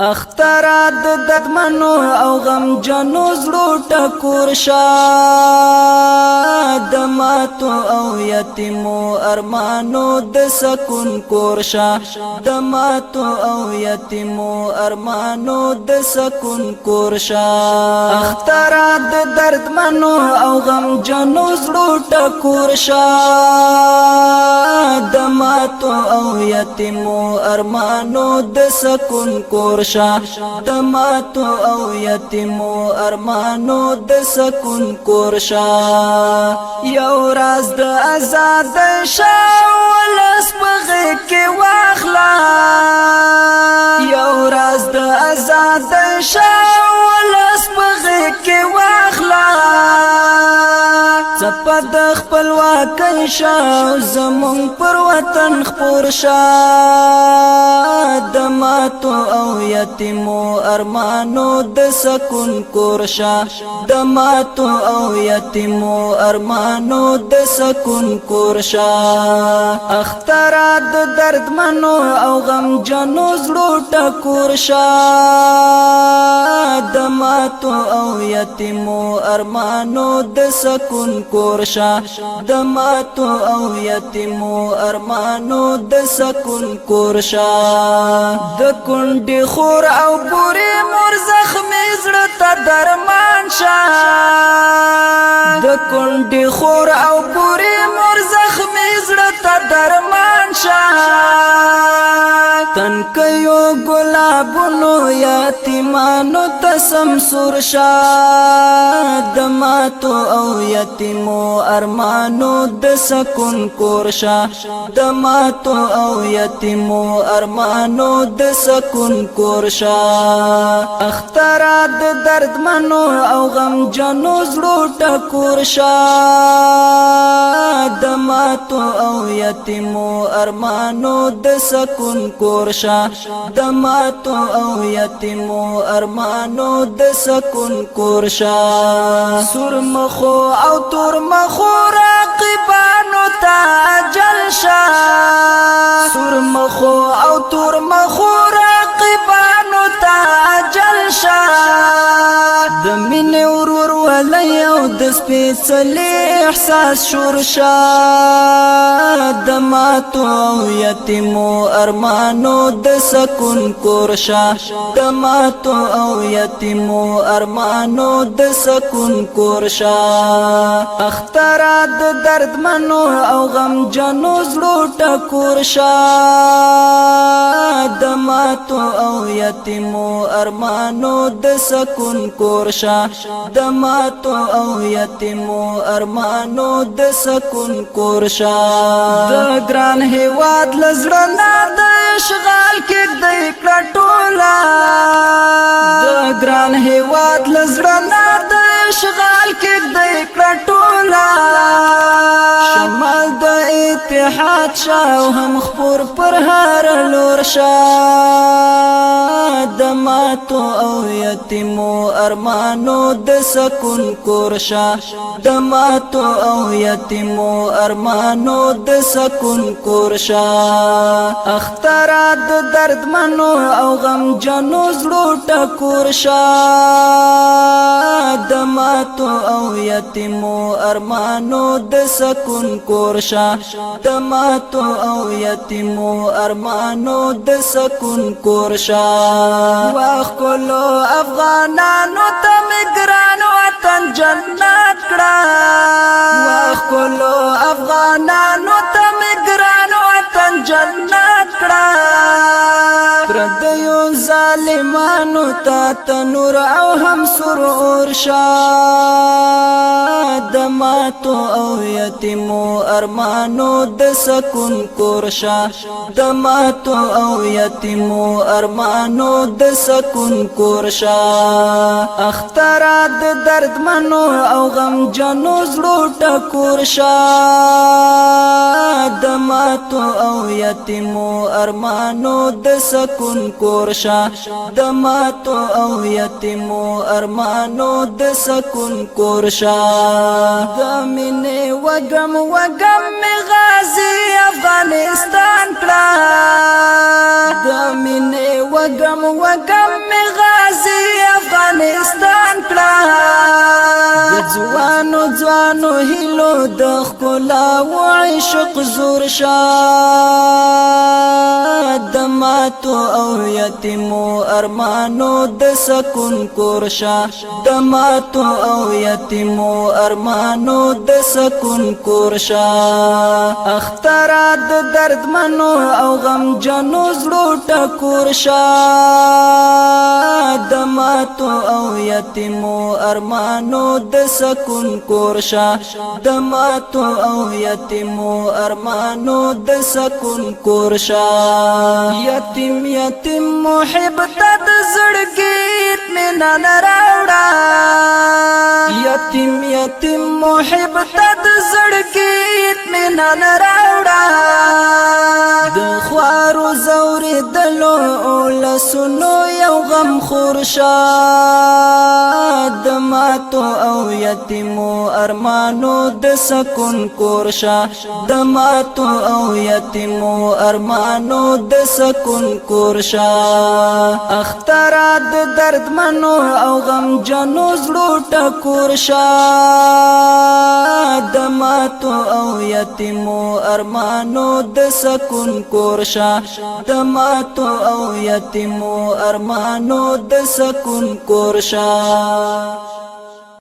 اخترات ددمنو او غم جنو زړو ټکور شا دماتو او یتیمو ارمانو د سکون کور شا دماتو او یتیمو ارمانو د سکون کور شا اخترات دردمنو او غم جنو زړو ټکور شا دماتو او یتیمو ارمانو د سکون کور دماتو او یتیمو ارمانو د سکون کور شا یو راز د آزاد شاولس بغه کې واخلا یو راز د آزاد شاولس بغه کې واخلا زپد خپلواک شاو زمون پر وطن خپور شا دماتو او یتیمو ارمانو د سکون کور شا دماتو او یتیمو ارمانو د سکون کور شا اخترات دردمنو او غم جنو زړو ټکور شا دماتو او یتیمو ارمانو د سکون کور شا دماتو او یتیمو ارمانو د سکون کور شا د کونډې خور او پوری مور زخمې زړه ته درمان شا د کونډې خور او پوری مور زخمې زړه ته درمان شا تنکیو گلابونو یتیمانو تسم سور شا دماتو او یتیمو ارمانو د سکون کور شا دماتو او یتیمو ارمانو د سکون کور شا اخترات دردمنو او غم جنو زړو ټکور شا دماتو او یتیمو ارمانو د سکون کور شا دماتو او یتیمو ارمانو د سکون کور شا سور مخو او تور مخو راقبانو تا اجل شا سور مخو او تور مخو راقبانو تا اجل شا د مینې ورور ولی او د سپېڅلي احساس شور شا دماتو او یتیمو ارمانو د سکون کور شا دماتو او یتیمو ارمانو د سکون کور شا اخترات دردمنو او غم جنو زړو ټکور شا دماتو او یتیمو ارمانو د سکون کور شا دماتو او یتیمو ارمانو د سکون کور شا د ګران هیواد لزړه نه د اشغال کې د کټولا د ګران هیواد لزړه نه د اشغال کې د کټولا شمال د اتحاد شاو هم خپور پر هر لور شا دماتو او یتیمو ارمانو د سکون کور شا دماتو او یتیمو ارمانو د سکون کور شا اخترات دردمنو او غم جنو زړو ټکور شا دماتو او یتیمو ارمانو د سکون کور شا دماتو او یتیمو ارمانو د سکون کور شا واخ کولو افغانانو ته مګران وطن جنت کړه واخ کولو افغانانو ته مګران وطن جنت کړه پردیو ظالمانو ته تنور او هم سرور شا دماتو او یتیمو ارمانو د سکون کور شا دماتو او یتیمو ارمانو د سکون کور شا اخترات دردمنو او غم جنو زړو ټکور شا دماتو او یتیمو ارمانو د سکون کورشا د ماتو او یتیمو ارمانو د سکون کورشا د مینې وګم وګم می غازی افغانستان کړه د مینې وګم وګم می غازی افغانستان کړه د ځوانو ځوانو هیلو د ښکلا و عشق زور شاه د ماتو او یتیمو ارمانو د سکون کورشا د ماتو او یتیمو ارمانو د سکون کورشا اخترا د دردمنو او غمجنو زړو ټکور شا د ماتو او یتیمو ارمانو د سکون کورشا د ماتو او یتیمو ارمانو د سکون کورشا یتیم یتیم محب ته د زړګي اطمینان راوړه یتیم یتیم محب ته د زړګي اطمینان راوړه د خوارو زوري دلو لسونو یو غم خورشا د ماتو او یتیمو ارمانو د سکون کورشا د ماتو او یتیمو ارمانو د سکون کورشا اخترا د دردمنو او غمجنو زړو ټکور شا د ماتو او یتیمو ارمانو د سکون کورشا د ماتو او یتیمو ارمانو د سکون کورشا